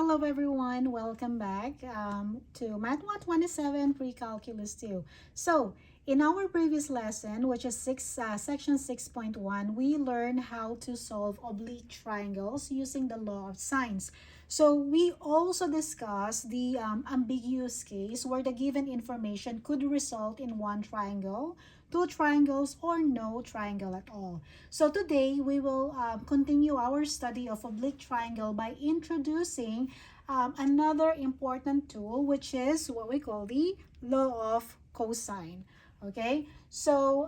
Hello everyone, welcome back to Math 127 Pre-Calculus 2. So, in our previous lesson, which is section 6.1, we learned how to solve oblique triangles using the law of sines. So, we also discussed the ambiguous case where the given information could result in one triangle, two triangles, or no triangle at all. So today we will continue our study of oblique triangle by introducing another important tool, which is what we call the law of cosine. Okay, so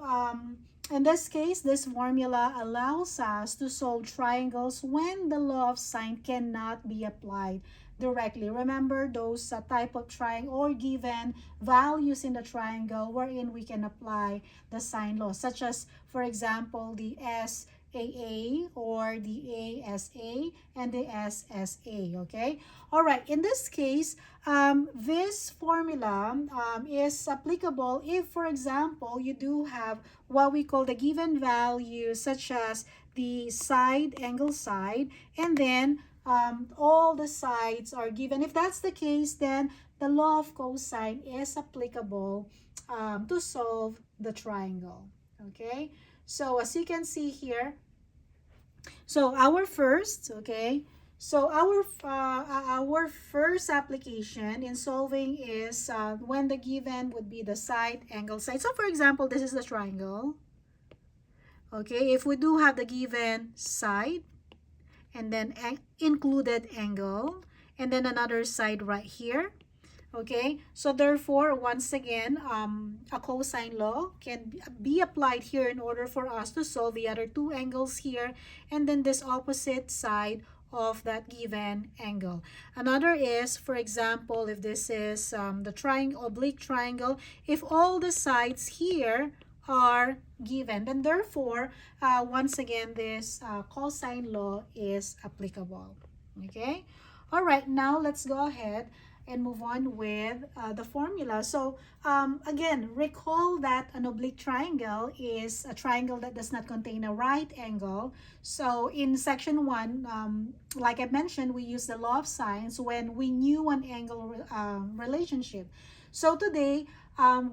in this case, this formula allows us to solve triangles when the law of sine cannot be applied directly. Remember those type of triangle or given values in the triangle wherein we can apply the sine law, such as, for example, the SAA or the ASA and the SSA. Okay, all right, in this case, this formula is applicable if, for example, you do have what we call the given value, such as the side, angle side, and then all the sides are given. If that's the case, then the law of cosine is applicable to solve the triangle. Okay, so as you can see here, so our first, okay, so our first application in solving is when the given would be the side, angle, side. So for example, this is the triangle. Okay, if we do have the given side and then included angle and then another side right here. Okay, so therefore, once again, a cosine law can be applied here in order for us to solve the other two angles here and then this opposite side of that given angle. Another is, for example, if this is the triangle, oblique triangle, if all the sides here are given, then therefore, once again, this cosine law is applicable. Okay, all right, now let's go ahead and move on with the formula. So again, recall that an oblique triangle is a triangle that does not contain a right angle. So in section 1, like I mentioned, we use the law of sines when we knew an angle relationship. So today,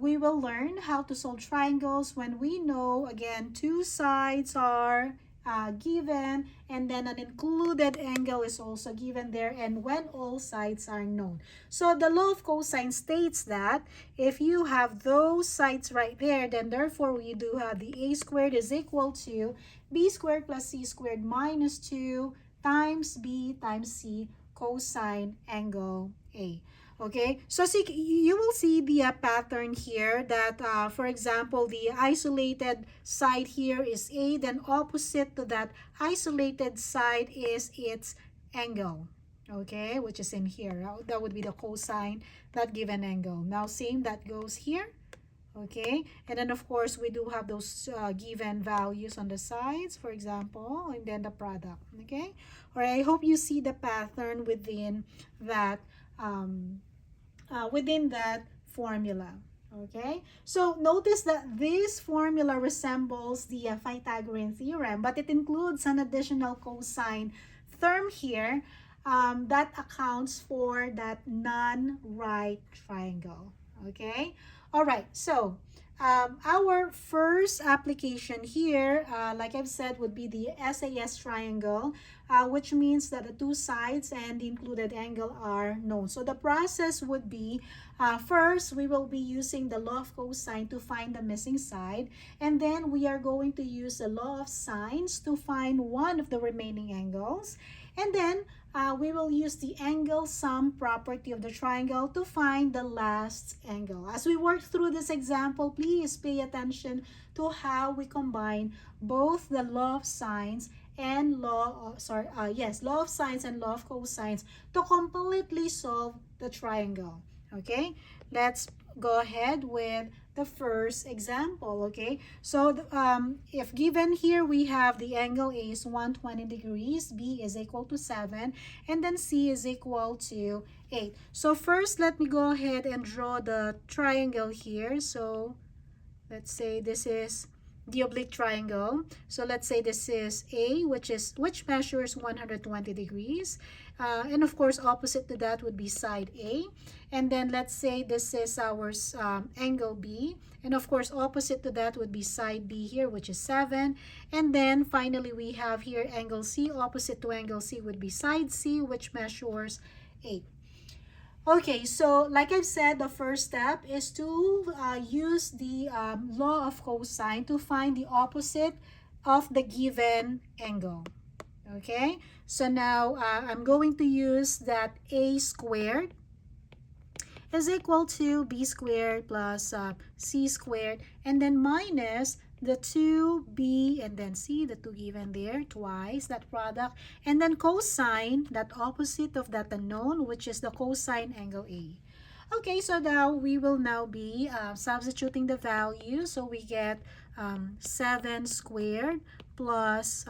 we will learn how to solve triangles when we know, again, two sides are given and then an included angle is also given there and when all sides are known. So the law of cosine states that if you have those sides right there, then therefore we do have the a squared is equal to b squared plus c squared minus 2 times b times c cosine angle A. Okay, so see, you will see the pattern here that, for example, the isolated side here is A, then opposite to that isolated side is its angle, okay, which is in here. That would be the cosine, that given angle. Now, same, that goes here, okay, and then, of course, we do have those given values on the sides, for example, and then the product, okay? All right, I hope you see the pattern within that formula. Okay, so notice that this formula resembles the Pythagorean theorem, but it includes an additional cosine term here that accounts for that non-right triangle. Okay, all right, so our first application here, like I've said, would be the SAS triangle, which means that the two sides and the included angle are known. So the process would be, first, we will be using the law of cosine to find the missing side, and then we are going to use the law of sines to find one of the remaining angles, and then we will use the angle sum property of the triangle to find the last angle. As we work through this example, please pay attention to how we combine both the law of sines and law of sines and law of cosines to completely solve the triangle. Okay, let's go ahead with the first example. Okay, so if given here we have the angle A is 120 degrees, B is equal to 7, and then C is equal to 8. So first, let me go ahead and draw the triangle here. So let's say this is the oblique triangle. So let's say this is A, which measures 120 degrees. And of course, opposite to that would be side A. And then let's say this is our angle B. And of course, opposite to that would be side B here, which is 7. And then finally, we have here angle C. Opposite to angle C would be side C, which measures 8. Okay, so like I've said, the first step is to use the law of cosine to find the opposite of the given angle. Okay, so now I'm going to use that a squared is equal to b squared plus c squared, and then minus the 2b and then c, the 2 given there twice, that product, and then cosine, that opposite of that unknown, which is the cosine angle A. Okay, so now we will now be substituting the value. So we get 7 squared plus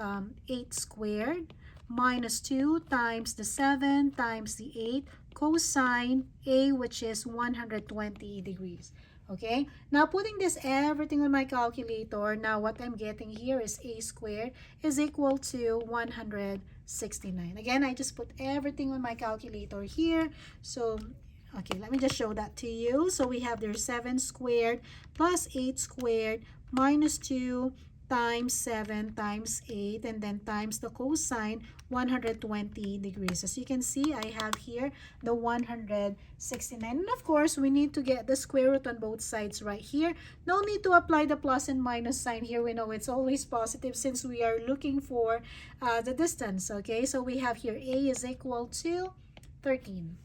8 squared minus 2 times the 7 times the 8 cosine A, which is 120 degrees. Okay, now putting this everything on my calculator, now what I'm getting here is a squared is equal to 169. Again, I just put everything on my calculator here. So okay, let me just show that to you. So we have there 7 squared plus 8 squared minus 2 times 7 times 8, and then times the cosine 120 degrees. As you can see, I have here the 169. And of course, we need to get the square root on both sides right here. No need to apply the plus and minus sign here. We know it's always positive since we are looking for the distance. Okay, so we have here a is equal to 13.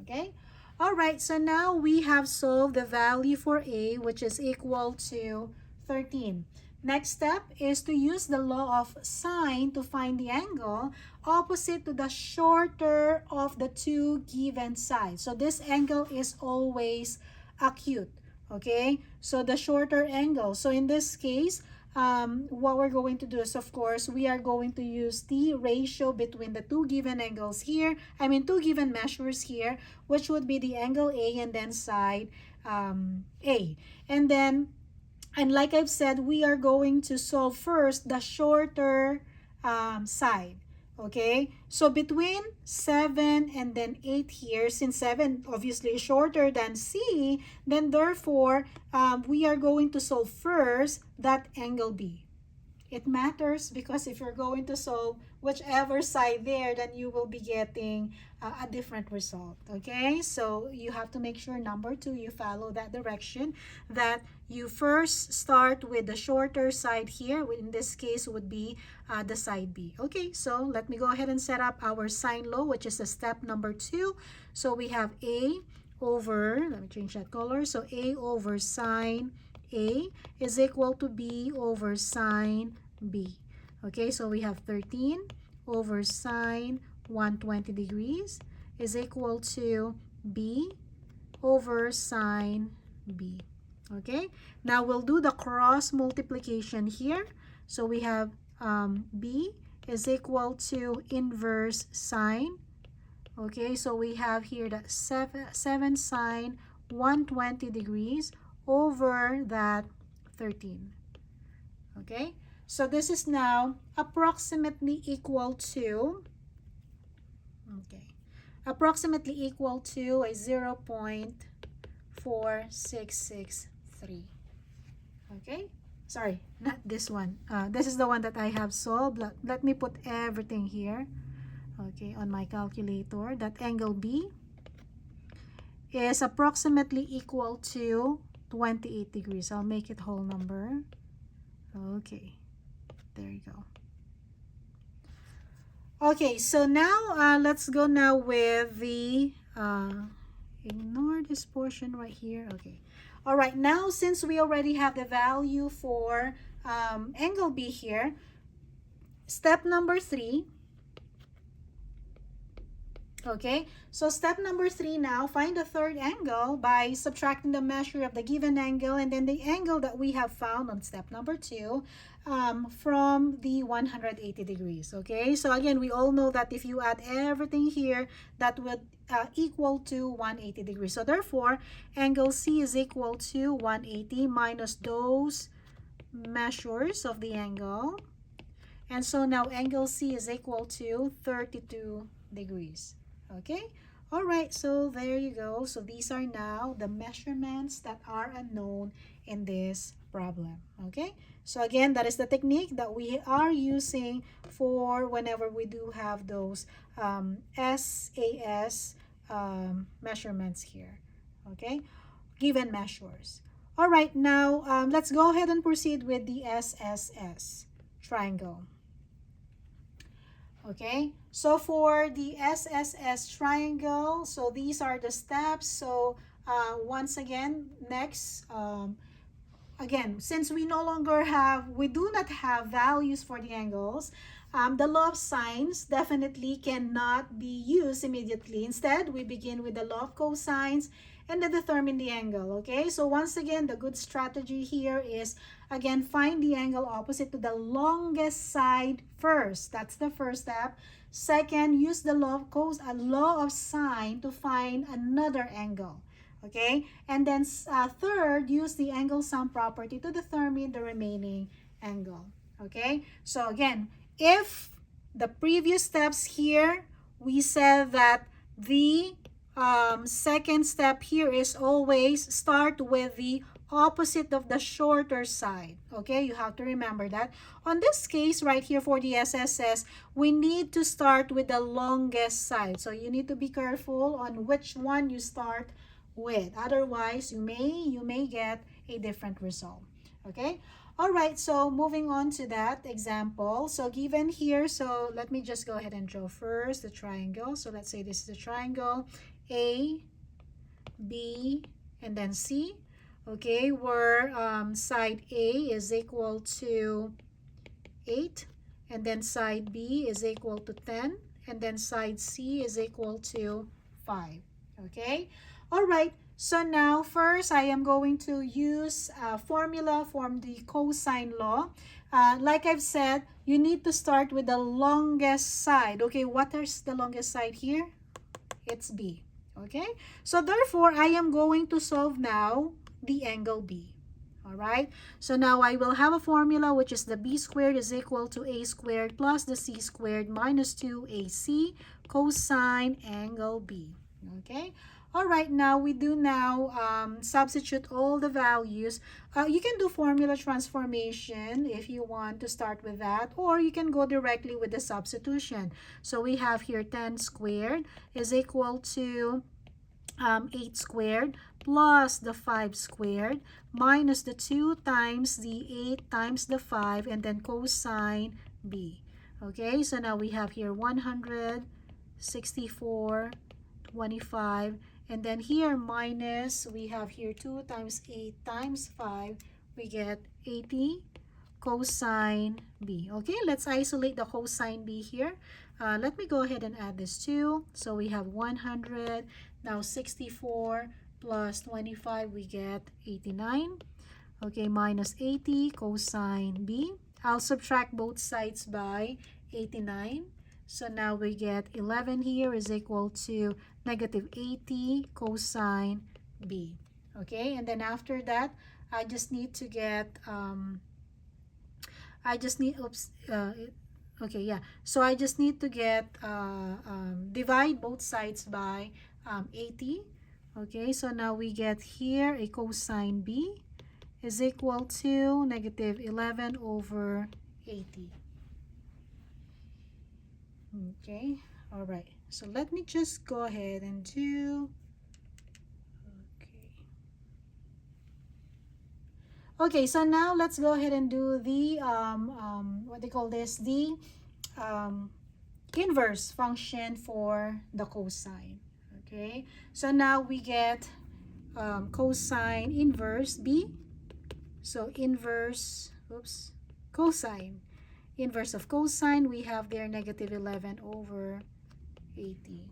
Okay. All right, so now we have solved the value for a, which is equal to 13. Next step is to use the law of sine to find the angle opposite to the shorter of the two given sides. So this angle is always acute, okay? So the shorter angle. So in this case, what we're going to do is, of course, we are going to use the ratio between the two given angles here. Two given measures here, which would be the angle A and then side A. And like I've said, we are going to solve first the shorter side. Okay, so between 7 and then 8 here, since 7 obviously is shorter than C, then therefore we are going to solve first that angle B. It matters because if you're going to solve whichever side there, then you will be getting a different result. Okay, so you have to make sure, number 2, you follow that direction, that you first start with the shorter side here. In this case would be the side B. Okay, so let me go ahead and set up our sine law, which is a step number 2. So we have A over, let me change that color. So A over sine A is equal to B over sine B. Okay, so we have 13 over sine 120 degrees is equal to B over sine B. Okay, now we'll do the cross multiplication here. So we have B is equal to inverse sine. Okay, so we have here that 7 sine 120 degrees over that 13. Okay, so this is now approximately equal to, approximately equal to a 0.4663. Okay, sorry, not this one. This is the one that I have solved. Let me put everything here, okay, on my calculator. That angle B is approximately equal to 28 degrees. I'll make it whole number. Okay, there you go. Okay, so now let's go now with the ignore this portion right here. Okay, all right, now since we already have the value for angle B here, step number 3. Okay, so step number 3 now, find the third angle by subtracting the measure of the given angle and then the angle that we have found on step number 2 from the 180 degrees. Okay, so again, we all know that if you add everything here, that would equal to 180 degrees. So therefore, angle C is equal to 180 minus those measures of the angle. And so now angle C is equal to 32 degrees. Okay? All right, so there you go. So these are now the measurements that are unknown in this problem. Okay? So again, that is the technique that we are using for whenever we do have those SAS measurements here. Okay? Given measures. All right, now let's go ahead and proceed with the SSS triangle. Okay, so for the SSS triangle, so these are the steps. So once again, next, again, since we no longer have, we do not have values for the angles, the law of sines definitely cannot be used immediately. Instead, we begin with the law of cosines and then determine the angle. Okay, so once again, the good strategy here is, again, find the angle opposite to the longest side first. That's the first step. Second, use the law of sine to find another angle. Okay, and then third, use the angle sum property to determine the remaining angle. Okay, so again, if the previous steps here, we said that the second step here is always start with the opposite of the shorter side. Okay, you have to remember that. On this case right here for the SSS, we need to start with the longest side. So you need to be careful on which one you start with. Otherwise, you may get a different result. Okay? All right, so moving on to that example. So given here, so let me just go ahead and draw first the triangle. So let's say this is the triangle A, B, and then C. Okay, where side A is equal to 8, and then side B is equal to 10, and then side C is equal to 5. Okay, all right, so now first I am going to use a formula from the cosine law. Like I've said, you need to start with the longest side. Okay, what is the longest side here? It's B. Okay, so therefore I am going to solve now the angle B. All right, so now I will have a formula which is the b squared is equal to a squared plus the c squared minus 2ac cosine angle B. Okay, all right, now we do now substitute all the values. You can do formula transformation if you want to start with that, or you can go directly with the substitution. So we have here 10 squared is equal to 8 squared plus the 5 squared minus the 2 times the 8 times the 5 and then cosine B. Okay, so now we have here 100, 64, 25, and then here minus, we have here 2 times 8 times 5, we get 80 cosine B. Okay, let's isolate the cosine B here. Let me go ahead and add this 2. So we have 100, now 64 plus 25, we get 89. Okay, minus 80 cosine B. I'll subtract both sides by 89. So now we get 11 here is equal to negative 80 cosine B. Okay, and then after that, I just need to get, okay, yeah. So I just need to get, divide both sides by 80. Okay, so now we get here a cosine B is equal to negative 11 over 80. Okay, all right. So let me just go ahead and do, okay, so now let's go ahead and do the, what they call this, the inverse function for the cosine. Okay, so now we get cosine inverse B. So inverse, cosine. Inverse of cosine, we have there negative 11 over 80.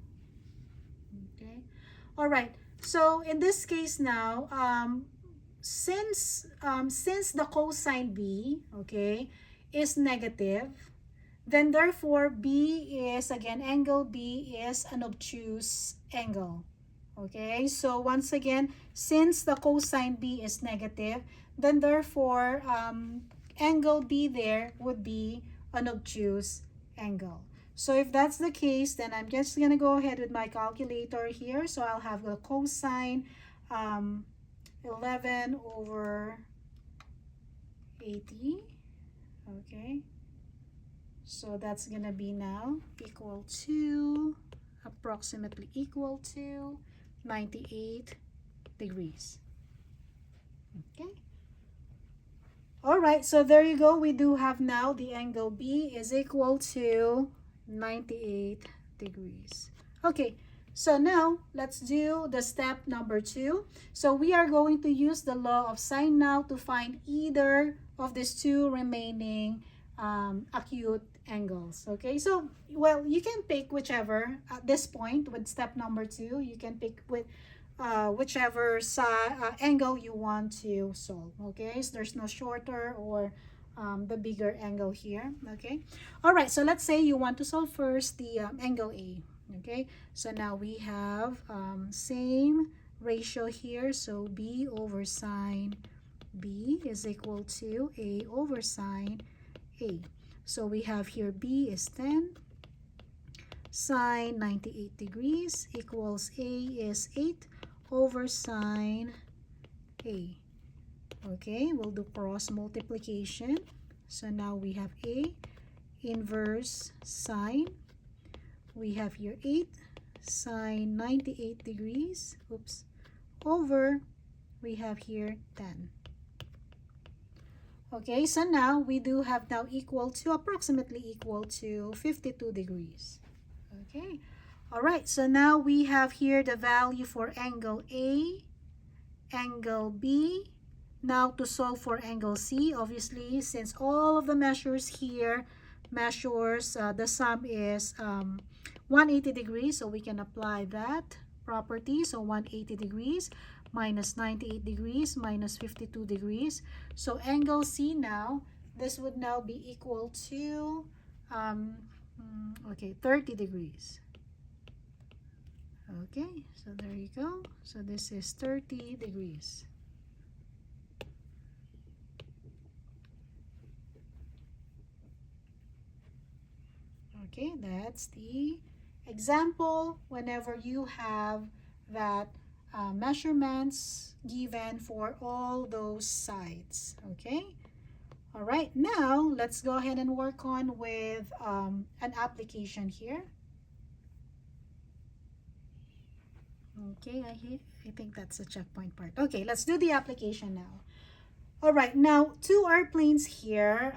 Okay, all right. So in this case now, since the cosine B, okay, is negative, then therefore B is, again, angle B is an obtuse angle. Okay, so once again, since the cosine B is negative, then therefore angle B there would be an obtuse angle. So if that's the case, then I'm just gonna go ahead with my calculator here. So I'll have the cosine um, 11 over 80. Okay, so that's gonna be now equal to, approximately equal to 98 degrees. Okay. All right, so there you go. We do have now the angle B is equal to 98 degrees. Okay, so now let's do the step number 2. So we are going to use the law of sine now to find either of these two remaining acute angles. Okay, so well, you can pick whichever at this point with step number 2. You can pick with whichever angle you want to solve. Okay, so there's no shorter or the bigger angle here. Okay, all right, so let's say you want to solve first the angle A. Okay, so now we have same ratio here, so B over sine B is equal to A over sine A. So we have here B is 10, sine 98 degrees equals A is 8 over sine A. Okay, we'll do cross multiplication. So now we have A inverse sine. We have here 8 sine 98 degrees, oops, over, we have here 10. Okay, so now we do have now equal to, approximately equal to 52 degrees. Okay, all right, so now we have here the value for angle A, angle B. Now to solve for angle C, obviously, since all of the measures here measures, the sum is 180 degrees, so we can apply that property. So 180 degrees minus 98 degrees minus 52 degrees. So angle C now, this would now be equal to, okay, 30 degrees. Okay, so there you go. So this is 30 degrees. Okay, that's the example whenever you have that measurements given for all those sides. Okay, all right, now let's go ahead and work on with an application here. Okay, I think that's the checkpoint part. Okay, let's do the application now. All right, now two airplanes here.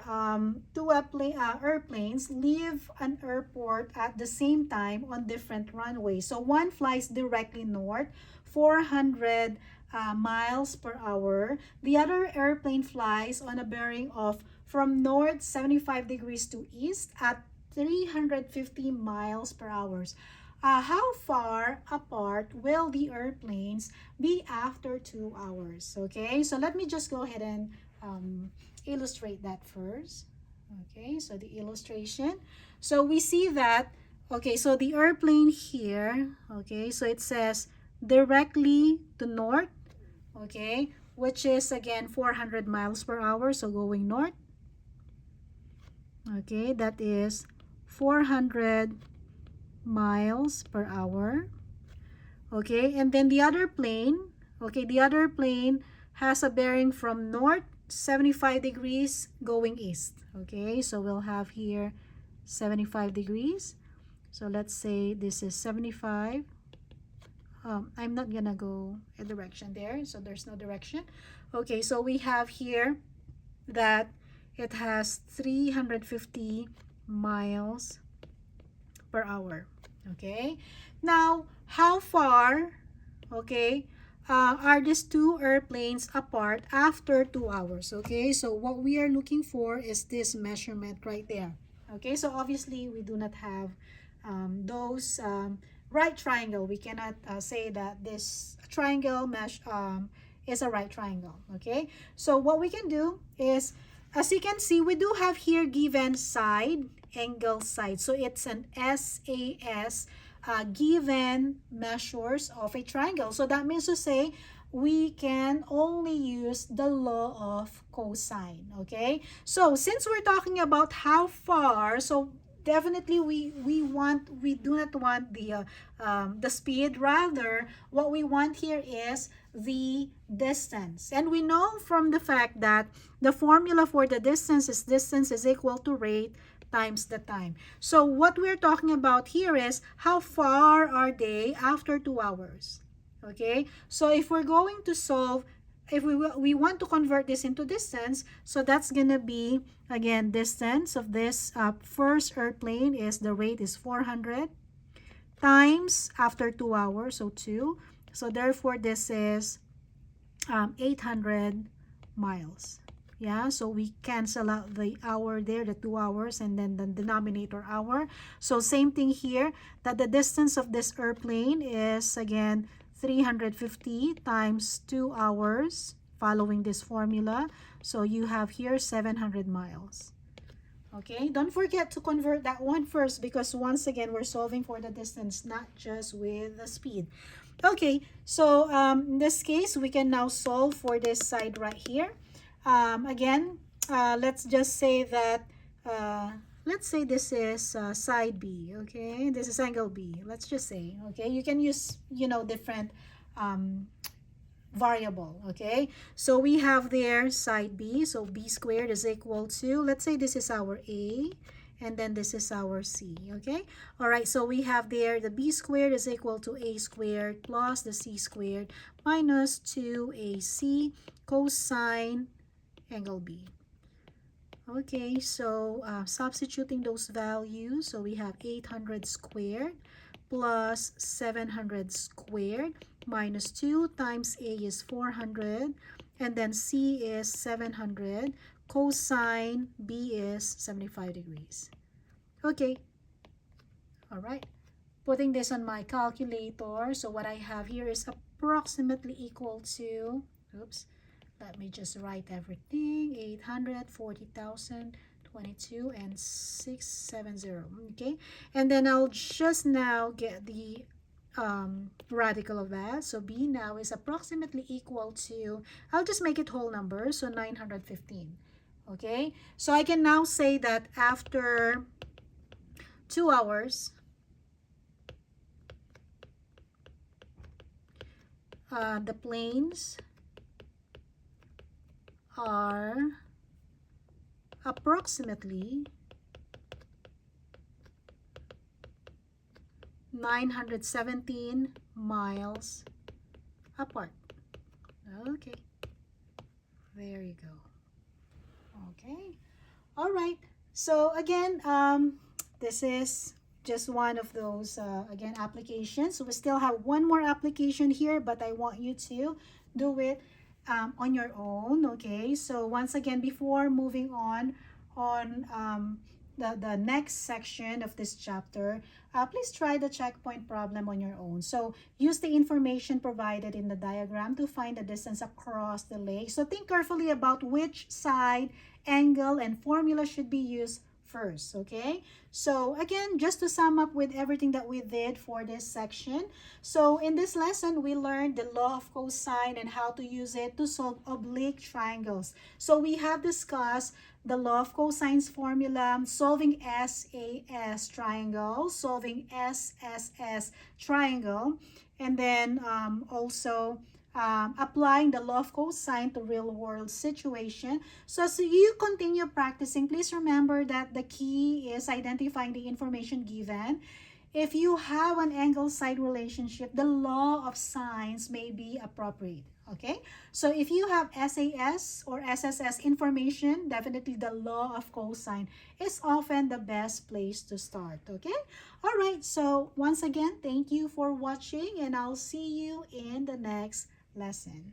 Two airplanes leave an airport at the same time on different runways. So one flies directly north, 400 miles per hour. The other airplane flies on a bearing of from north 75 degrees to east at 350 miles per hour. How far apart will the airplanes be after 2 hours? Okay, so let me just go ahead and illustrate that first. Okay, so the illustration. So we see that, okay, so the airplane here, okay, so it says directly to north, okay, which is again 400 miles per hour, so going north. Okay, that is 400 miles per hour. Okay, and then the other plane, okay, the other plane has a bearing from north 75 degrees going east. Okay, so we'll have here 75 degrees. So let's say this is 75. I'm not gonna go a direction there, so there's no direction. Okay, so we have here that it has 350 miles per hour. Okay, now how far, okay, are these two airplanes apart after 2 hours? Okay, so what we are looking for is this measurement right there. Okay, so obviously we do not have those right triangle. We cannot say that this triangle mesh is a right triangle. Okay, so what we can do is, as you can see, we do have here given side, angle, side. So it's an SAS given measures of a triangle. So that means to say we can only use the law of cosine. Okay, so since we're talking about how far, so definitely we do not want the speed. Rather, what we want here is the distance. And we know from the fact that the formula for the distance is equal to rate times the time. So what we're talking about here is how far are they after 2 hours. Okay, so if we're going to solve, if we want to convert this into distance, so that's gonna be, again, distance of this first airplane is, the rate is 400 times after 2 hours, so 2. So therefore this is 800 miles. Yeah, so we cancel out the hour there, the 2 hours, and then the denominator hour. So same thing here, that the distance of this airplane is, again, 350 times 2 hours following this formula. So you have here 700 miles. Okay, don't forget to convert that one first, because once again, we're solving for the distance, not just with the speed. Okay, so in this case, we can now solve for this side right here. Again, let's just say that, let's say this is side B, okay? This is angle B, let's just say, okay? You can use, different variable, okay? So we have there side B, so B squared is equal to, let's say this is our A, and then this is our C, okay? All right, so we have there the B squared is equal to A squared plus the C squared minus 2AC cosine angle B. Okay, so substituting those values, so we have 800 squared plus 700 squared minus 2 times A is 400, and then C is 700, cosine B is 75 degrees. Okay, all right. Putting this on my calculator, so what I have here is approximately equal to, oops, let me just write everything, 840,000, 22, and 670, okay? And then I'll just now get the radical of that. So B now is approximately equal to, I'll just make it whole number, so 915, okay? So I can now say that after 2 hours, the planes are approximately 917 miles apart. Okay, there you go. Okay, all right. So again, this is just one of those again applications. So we still have one more application here, but I want you to do it on your own. Okay, so once again, before moving on the next section of this chapter, please try the checkpoint problem on your own. So use the information provided in the diagram to find the distance across the lake. So think carefully about which side, angle, and formula should be used first, okay? So again, just to sum up with everything that we did for this section. So in this lesson, we learned the law of cosine and how to use it to solve oblique triangles. So we have discussed the law of cosines formula, solving SAS triangle, solving SSS triangle, and then also applying the law of cosine to real-world situation. So as you continue practicing, please remember that the key is identifying the information given. If you have an angle-side relationship, the law of sines may be appropriate. Okay, so if you have SAS or SSS information, definitely the law of cosine is often the best place to start. Okay, all right, so once again, thank you for watching, and I'll see you in the next lesson.